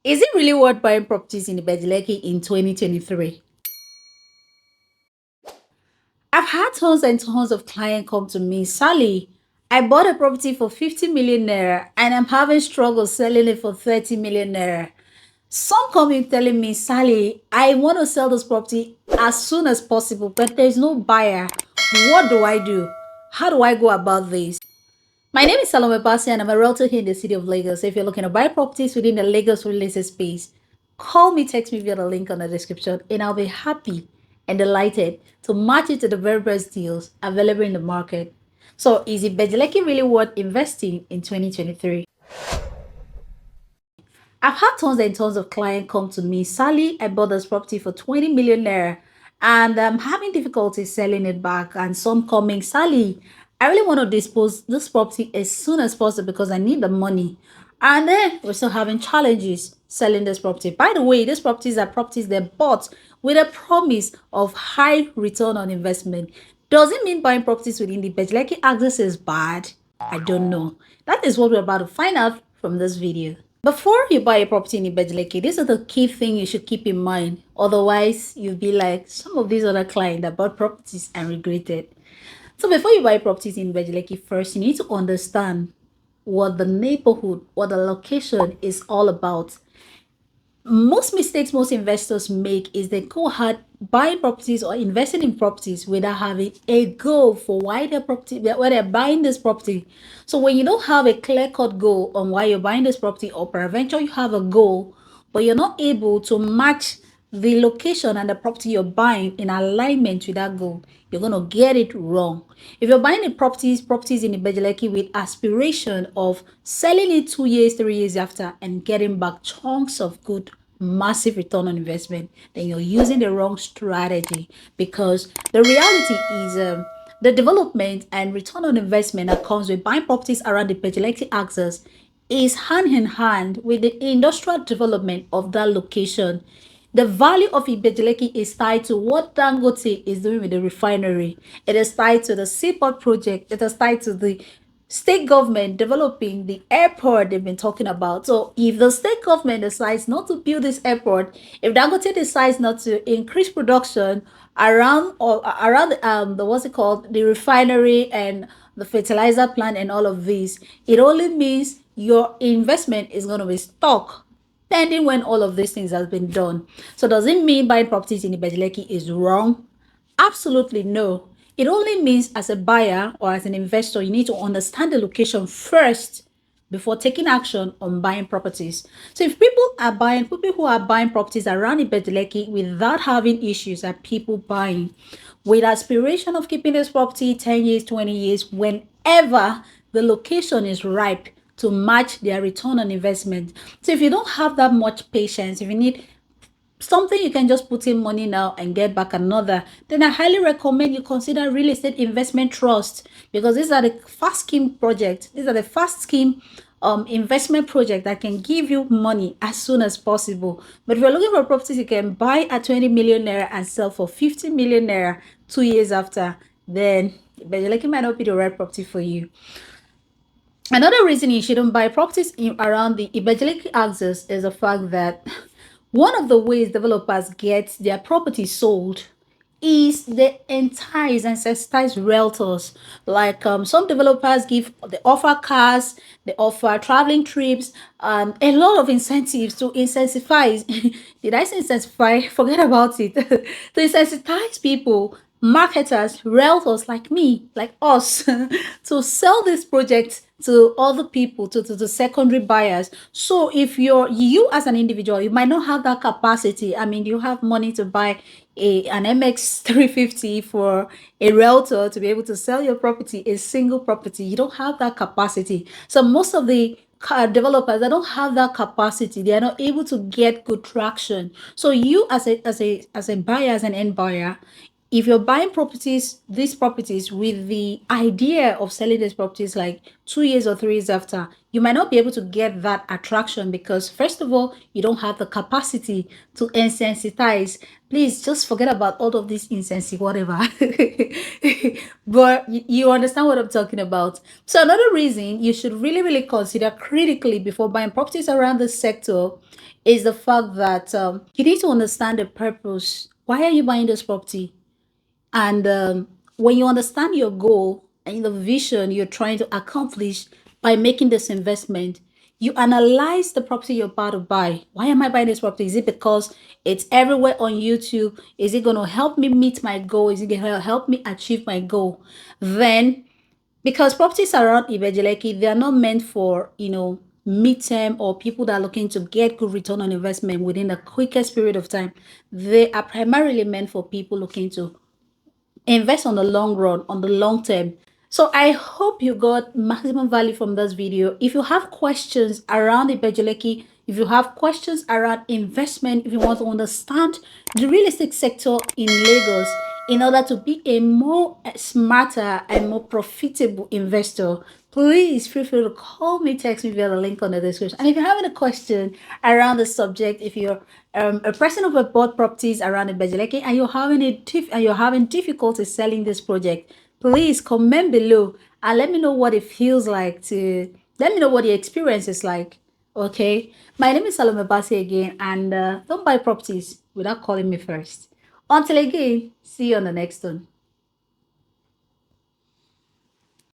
Is it really worth buying properties in Ibeju Lekki in 2023? I've had tons and tons of clients come to me. Sally, I bought a property for 50 million naira and I'm having struggles selling it for 30 million naira. Some come in telling me, Sally, I want to sell this property as soon as possible, but there's no buyer. What do I do? How do I go about this? My name is Salome Basi and I'm a realtor here in the city of Lagos. If you're looking to buy properties within the Lagos real estate space, call me, text me via the link on the description, and I'll be happy and delighted to match it to the very best deals available in the market. So, is Ibeju Lekki really worth investing in 2023? I've had tons and tons of clients come to me. Sally, I bought this property for 20 million naira and I'm having difficulty selling it back. And some coming, Sally, I really want to dispose this property as soon as possible because I need the money. And then we're still having challenges selling this property. By the way, these properties are properties they bought with a promise of high return on investment. Does it mean buying properties within the Ibeju Lekki axis is bad? I don't know. That is what we're about to find out from this video. Before you buy a property in Ibeju Lekki, these are the key thing you should keep in mind. Otherwise, you'll be like some of these other clients that bought properties and regretted. So before you buy properties in Ibeju Lekki, first you need to understand what the neighborhood, what the location is all about. Most mistakes most investors make is they go ahead buying properties or investing in properties without having a goal for why they're buying this property. So when you don't have a clear-cut goal on why you're buying this property, or peradventure you have a goal but you're not able to match the location and the property you're buying in alignment with that goal, you're going to get it wrong. If you're buying properties in Ibeju Lekki with aspiration of selling it 2 years, 3 years after and getting back chunks of good massive return on investment, then you're using the wrong strategy, because the reality is the development and return on investment that comes with buying properties around the Ibeju Lekki axis is hand in hand with the industrial development of that location. The value of Ibeju Lekki is tied to what Dangote is doing with the refinery. It is tied to the seaport project. It is tied to the state government developing the airport they've been talking about. So if the state government decides not to build this airport, if Dangote decides not to increase production around the what's it called, the refinery and the fertilizer plant and all of these, it only means your investment is going to be stuck pending when all of these things has been done. So does it mean buying properties in Ibeju Lekki is wrong? Absolutely no. It only means as a buyer or as an investor, you need to understand the location first before taking action on buying properties. So if people who are buying properties around Ibeju Lekki without having issues, are people buying with aspiration of keeping this property 10 years, 20 years, whenever the location is ripe to match their return on investment. So if you don't have that much patience, if you need something you can just put in money now and get back another, then I highly recommend you consider real estate investment trust, because these are the fast scheme projects. These are the fast scheme investment project that can give you money as soon as possible. But if you're looking for properties you can buy at 20 million naira and sell for 50 million naira 2 years after, then Ibeju Lekki might not be the right property for you. Another reason you shouldn't buy properties around the Ibeju Lekki axis is the fact that one of the ways developers get their property sold is they entice and sensitize realtors. Like some developers they offer cars, they offer traveling trips, a lot of incentives to incentivize. Did I say incentivize? Forget about it. To incentivize people, marketers, realtors like me, like us, to sell this project to other people, to secondary buyers. So if you as an individual, you might not have that capacity. I mean, you have money to buy an MX 350 for a realtor to be able to sell your property, a single property. You don't have that capacity. So most of the developers, they don't have that capacity. They are not able to get good traction. So you as a buyer, as an end buyer, if you're buying properties, these properties with the idea of selling these properties like 2 years or 3 years after, you might not be able to get that attraction because, first of all, you don't have the capacity to insensitize. Please just forget about all of this insensi, whatever. But you understand what I'm talking about. So, another reason you should really, really consider critically before buying properties around this sector is the fact that you need to understand the purpose. Why are you buying this property? And when you understand your goal and the vision you're trying to accomplish by making this investment, you analyze the property you're about to buy. Why am I buying this property? Is it because it's everywhere on YouTube? Is it going to help me meet my goal? Is it going to help me achieve my goal? Then, because properties around Ibeju Lekki, they are not meant for, mid-term or people that are looking to get good return on investment within the quickest period of time. They are primarily meant for people looking to invest on the long run, on the long term. So I hope you got maximum value from this video. If you have questions around the Ibeju Lekki, if you have questions around investment, if you want to understand the real estate sector in Lagos in order to be a more smarter and more profitable investor, please feel free to call me, text me via the link on the description. And if you have any question around the subject, if you're a person who have bought properties around the Ibeju Lekki and you're having difficulty selling this project, please comment below and let me know what it feels like to let me know what the experience is like. Okay, my name is Salome Basi again, and don't buy properties without calling me first. Until again, see you on the next one.